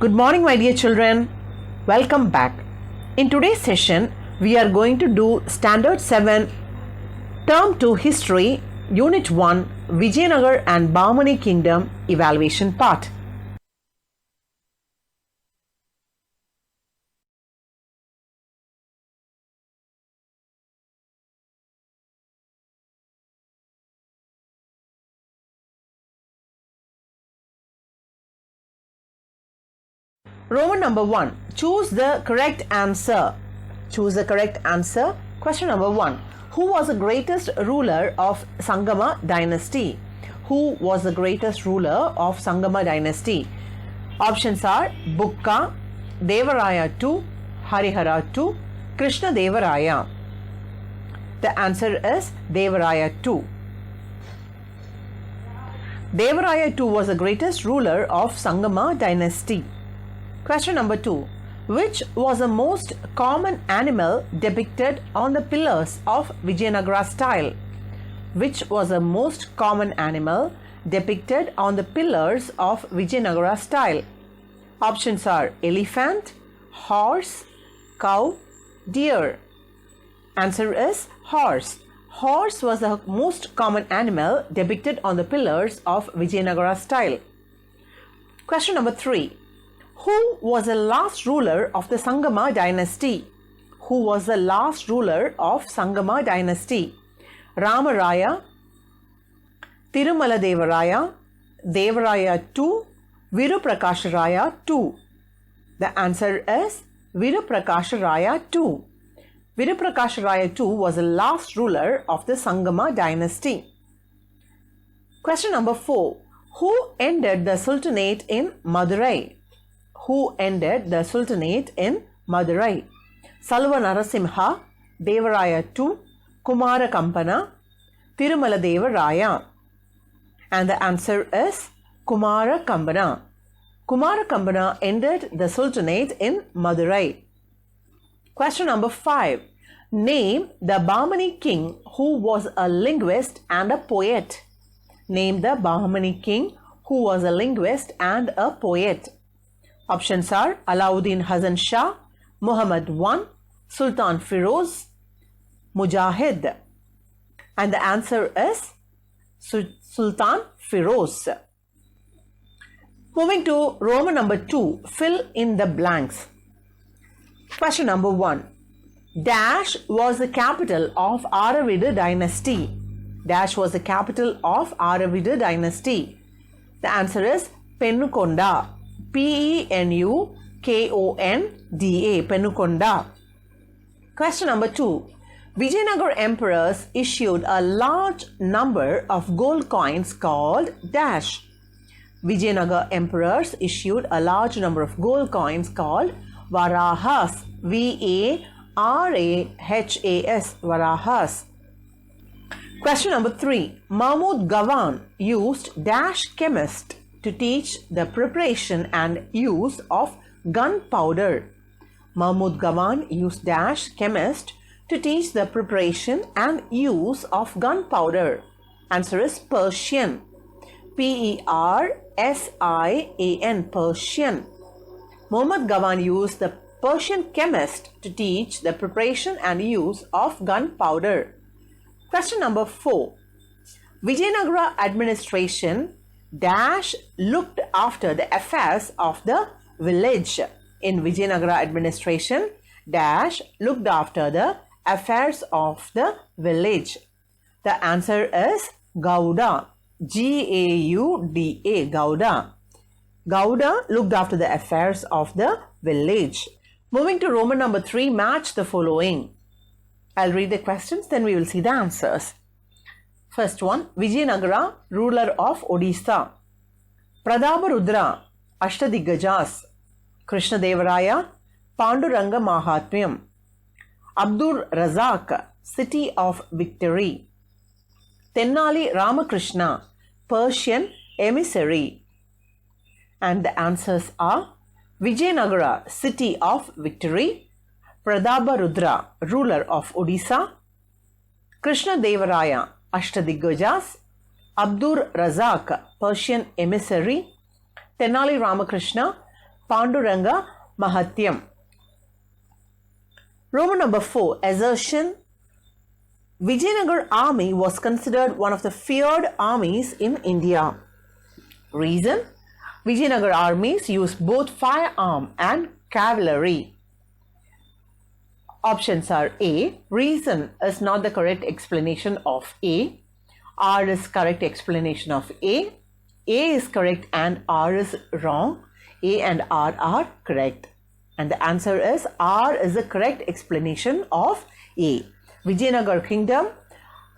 Good morning, my dear children. Welcome back. In today's session, we are going to do Standard 7, Term 2 History, Unit 1, Vijayanagar and Bahmani Kingdom Evaluation Part. Roman number 1. Choose the correct answer. Choose the correct answer. Question number 1. Who was the greatest ruler of Sangama dynasty? Who was the greatest ruler of Sangama dynasty? Options are Bukka, Devaraya II, Harihara II, Krishna Devaraya. The answer is Devaraya II. Devaraya II was the greatest ruler of Sangama dynasty. Question number 2. Which was the most common animal depicted on the pillars of Vijayanagara style? Which was the most common animal depicted on the pillars of Vijayanagara style? Options are elephant, horse, cow, deer. Answer is horse. Horse was the most common animal depicted on the pillars of Vijayanagara style. Question number 3. Who was the last ruler of the Sangama dynasty? Who was the last ruler of Sangama dynasty? Ramaraya, Tirumala Devaraya, Devaraya II, Viruprakasharaya II. The answer is Viruprakasharaya II. Viruprakasharaya II was the last ruler of the Sangama dynasty. Question number 4. Who ended the Sultanate in Madurai? Who ended the Sultanate in Madurai? Salva Narasimha, Devaraya II, Kumara Kampana, Tirumala Devaraya. And the answer is Kumara Kampana. Kumara Kampana ended the Sultanate in Madurai. Question number 5. Name the Bahmani king who was a linguist and a poet. Name the Bahmani king who was a linguist and a poet. Options are Alauddin Hasan Shah, Muhammad I, Sultan Firoz, Mujahid. And the answer is Sultan Firoz. Moving to Roman number 2, fill in the blanks. Question number 1. Dash was the capital of Aravida dynasty. Dash was the capital of Aravida dynasty. The answer is Penukonda. Penukonda, Penukonda. Question number 2. Vijayanagar emperors issued a large number of gold coins called dash. Vijayanagar emperors issued a large number of gold coins called Varahas. Varahas. Varahas. Question number 3. Mahmud Gawan used dash chemist to teach the preparation and use of gunpowder. Mahmud Gawan used dash chemist to teach the preparation and use of gunpowder. Answer is Persian. Persian. Persian. Mahmud Gawan used the Persian chemist to teach the preparation and use of gunpowder. Question number 4. Vijayanagara administration dash looked after the affairs of the village. In Vijayanagara administration, dash looked after the affairs of the village. The answer is Gauda. Gauda. Gauda. Gauda looked after the affairs of the village. Moving to Roman number 3, match the following. I'll read the questions, then we will see the answers. First one, Vijayanagara, ruler of Odisha. Prataparudra, Ashtadigajas. Krishna Devaraya, Panduranga Mahatmyam. Abdur Razak, City of Victory. Tennali Ramakrishna, Persian emissary. And the answers are Vijayanagara, City of Victory. Prataparudra, ruler of Odisha. Krishna Devaraya, Ashtadigajas. Abdur Razak, Persian emissary. Tenali Ramakrishna, Panduranga Mahatyam. Roman number 4. Assertion. Vijayanagar army was considered one of the feared armies in India. Reason. Vijayanagar armies used both firearm and cavalry. Options are A. Reason is not the correct explanation of A. R is correct explanation of A. A is correct and R is wrong. A and R are correct. And the answer is R is the correct explanation of A. Vijayanagar Kingdom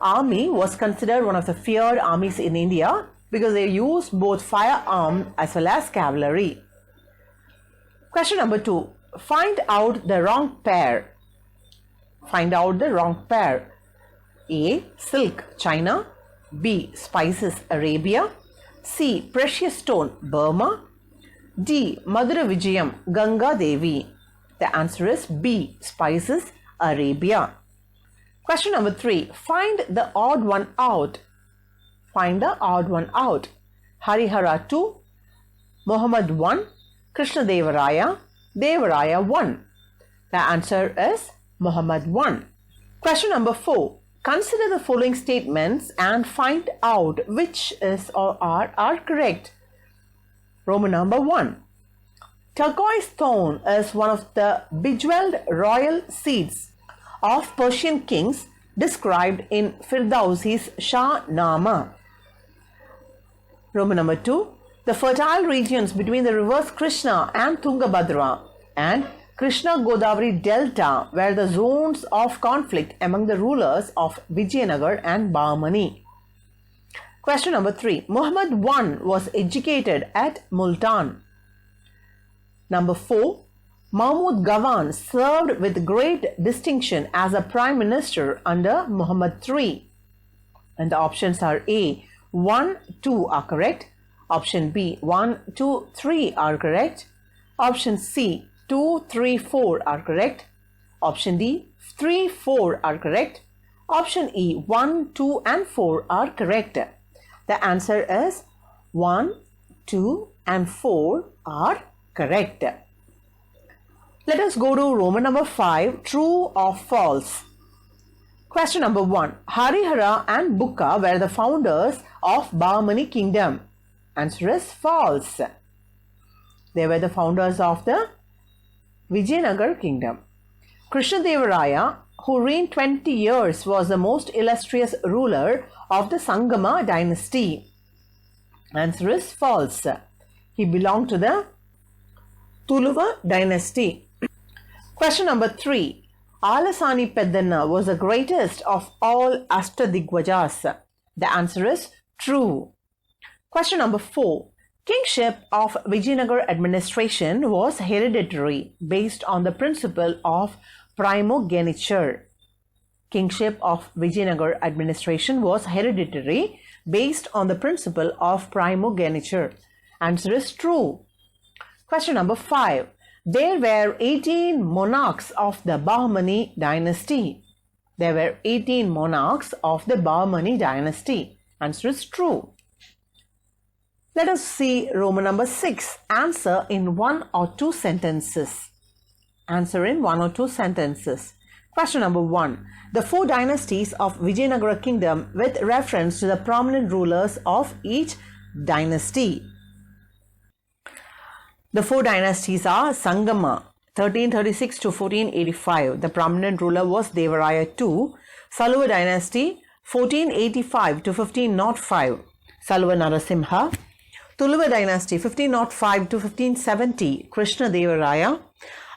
army was considered one of the feared armies in India because they used both firearm as well as cavalry. Question number 2. Find out the wrong pair. Find out the wrong pair. A. Silk, China. B. Spices, Arabia. C. Precious stone, Burma. D. Madhura Vijayam, Ganga Devi. The answer is B. Spices, Arabia. Question number 3. Find the odd one out. Find the odd one out. Harihara 2, Muhammad 1, Krishna Devaraya, Devaraya 1. The answer is Muhammad 1. Question number 4. Consider the following statements and find out which is or are correct. Roman number 1. Turquoise stone is one of the bejeweled royal seats of Persian kings described in Firdausi's Shah Nama. Roman number 2. The fertile regions between the rivers Krishna and Tungabhadra and Krishna Godavari Delta were the zones of conflict among the rulers of Vijayanagar and Bahmani. Question number 3. Muhammad I was educated at Multan. Number 4. Mahmud Gawan served with great distinction as a prime minister under Muhammad III. And the options are A. 1, 2 are correct. Option B. 1, 2, 3 are correct. Option C. 2, 3, 4 are correct. Option D. 3, 4 are correct. Option E. 1, 2 and 4 are correct. The answer is 1, 2 and 4 are correct. Let us go to Roman number 5. True or false? Question number 1. Harihara and Bukka were the founders of Bahmani kingdom. Answer is false. They were the founders of the Vijayanagar kingdom. Krishna Devaraya, who reigned 20 years, was the most illustrious ruler of the Sangama dynasty. Answer is false. He belonged to the Tuluva dynasty. Question number 3. Alasani Peddanna was the greatest of all Ashtadigvajas. The answer is true. Question number 4. Kingship of Vijayanagar administration was hereditary based on the principle of primogeniture. Kingship of Vijayanagar administration was hereditary based on the principle of primogeniture. Answer is true. Question number 5. There were 18 monarchs of the Bahmani dynasty. There were 18 monarchs of the Bahmani dynasty. Answer is true. Let us see Roman number 6. Answer in 1 or 2 sentences. Answer in 1 or 2 sentences. Question number 1. The 4 dynasties of Vijayanagar kingdom with reference to the prominent rulers of each dynasty. The 4 dynasties are Sangama, 1336 to 1485. The prominent ruler was Devaraya II. Saluva dynasty, 1485 to 1505. Saluva Narasimha. Tuluva dynasty, 1505 to 1570. Krishna Devaraya.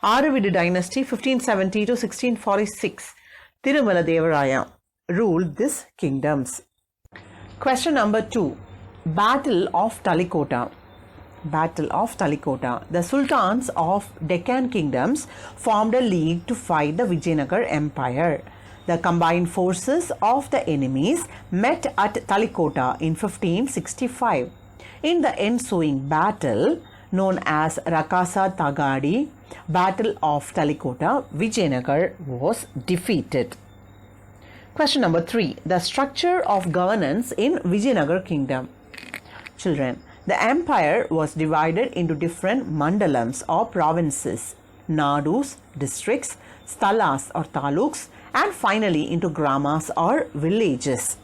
Aravidu dynasty, 1570 to 1646. Tirumala Devaraya ruled these kingdoms. Question number 2. Battle of Talikota. Battle of Talikota. The sultans of Deccan kingdoms formed a league to fight the Vijayanagar Empire. The combined forces of the enemies met at Talikota in 1565. In the ensuing battle, known as Rakasa Tagadi, Battle of Talikota, Vijayanagar was defeated. Question number 3. The structure of governance in Vijayanagar kingdom. Children, The empire was divided into different mandalams or provinces, nadus, districts, stalas or taluks, and finally into gramas or villages.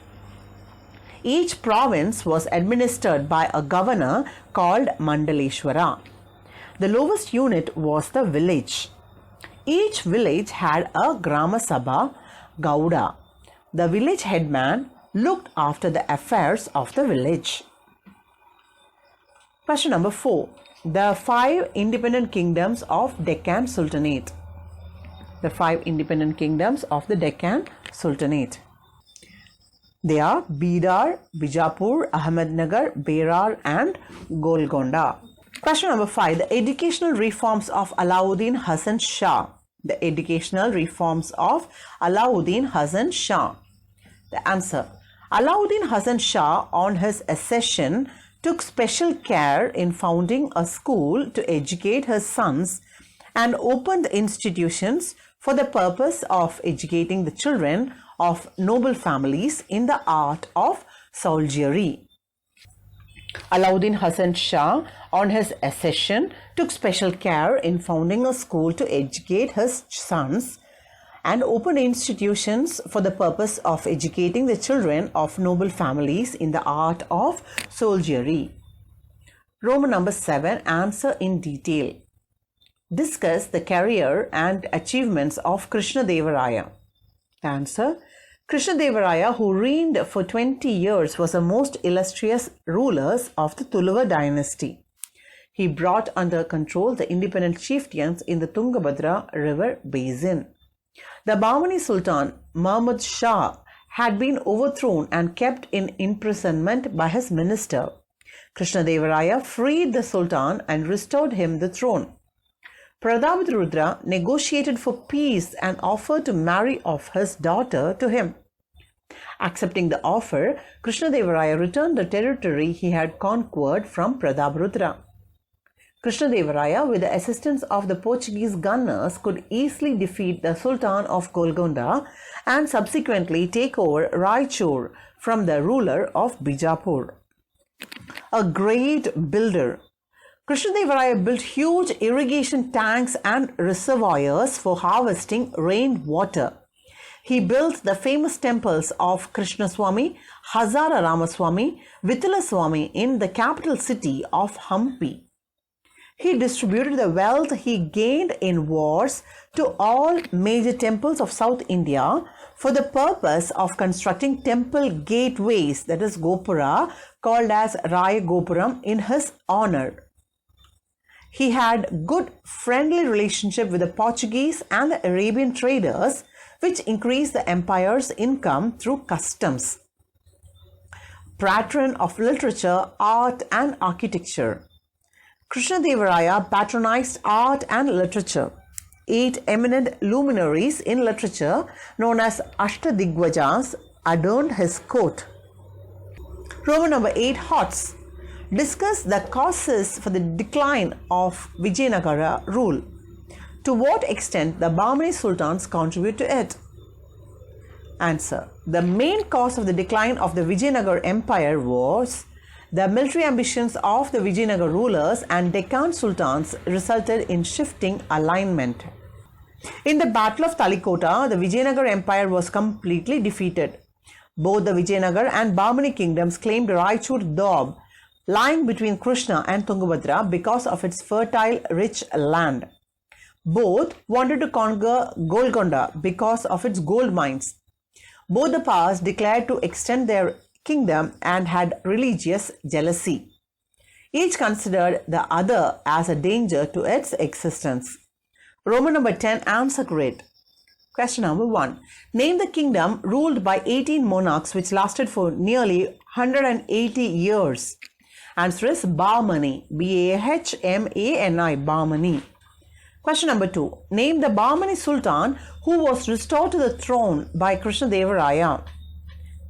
Each province was administered by a governor called Mandaleshwara. The lowest unit was the village. Each village had a Grama Sabha, Gauda. The village headman looked after the affairs of the village. Question number 4. The 5 independent kingdoms of Deccan Sultanate. The 5 independent kingdoms of the Deccan Sultanate. They are Bidar, Bijapur, Ahmednagar, Berar and Golconda. Question number 5. The educational reforms of Alauddin Hasan Shah. The educational reforms of Alauddin Hasan Shah. The answer. Alauddin Hasan Shah on his accession took special care in founding a school to educate his sons and opened institutions for the purpose of educating the children of noble families in the art of soldiery. Alauddin Hasan Shah on his accession took special care in founding a school to educate his sons and opened institutions for the purpose of educating the children of noble families in the art of soldiery. Roman number 7. Answer in detail. Discuss the career and achievements of Krishnadeva. Answer. Krishnadeva, who reigned for 20 years, was the most illustrious ruler of the Tuluva dynasty. He brought under control the independent chieftains in the Tungabhadra river basin. The Bahmani Sultan Mahmud Shah had been overthrown and kept in imprisonment by his minister. Krishnadeva freed the Sultan and restored him the throne. Prathapatrudra negotiated for peace and offered to marry off his daughter to him. Accepting the offer, Krishnadeva returned the territory he had conquered from Prathapatrudra. Krishnadeva, with the assistance of the Portuguese gunners, could easily defeat the Sultan of Golconda and subsequently take over Raichur from the ruler of Bijapur. A great builder, Krishnadeva built huge irrigation tanks and reservoirs for harvesting rainwater. He built the famous temples of Krishnaswamy, Hazara Ramaswamy, Vithalaswamy in the capital city of Hampi. He distributed the wealth he gained in wars to all major temples of South India for the purpose of constructing temple gateways, that is Gopura, called as Raya Gopuram, in his honor. He had good friendly relationship with the Portuguese and the Arabian traders, which increased the empire's income through customs. Patron of literature, art and architecture. Krishnadeva patronized art and literature. 8 eminent luminaries in literature, known as Ashtadigvajas, adorned his court. Roman number 8. Hots. Discuss the causes for the decline of Vijayanagar rule. To what extent the Bahmani Sultans contribute to it? Answer. The main cause of the decline of the Vijayanagar Empire was the military ambitions of the Vijayanagar rulers and Deccan Sultans resulted in shifting alignment. In the Battle of Talikota, the Vijayanagar Empire was completely defeated. Both the Vijayanagar and Bahmani kingdoms claimed Raichur Doab, lying between Krishna and Tungabhadra because of its fertile, rich land. Both wanted to conquer Golconda because of its gold mines. Both the powers declared to extend their kingdom and had religious jealousy. Each considered the other as a danger to its existence. Roman number 10. Answer correct. Question number 1. Name the kingdom ruled by 18 monarchs which lasted for nearly 180 years. Answer is Bahmani. Bahmani. Bahmani. Question number 2. Name the Bahmani Sultan who was restored to the throne by Krishnadeva.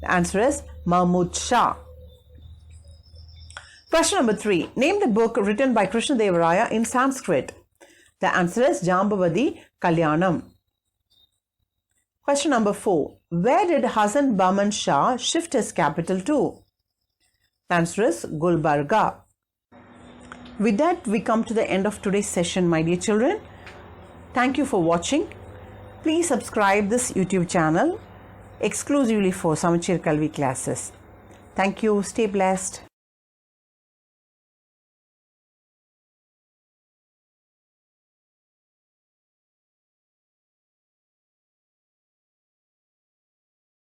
The answer is Mahmud Shah. Question number 3. Name the book written by Krishnadeva in Sanskrit. The answer is Jambavati Kalyanam. Question number 4. Where did Hasan Bahman Shah shift his capital to? The answer is Gulbarga. With that, we come to the end of today's session, my dear children. Thank you for watching. Please subscribe this YouTube channel exclusively for Samacheer Kalvi classes. Thank you. Stay blessed.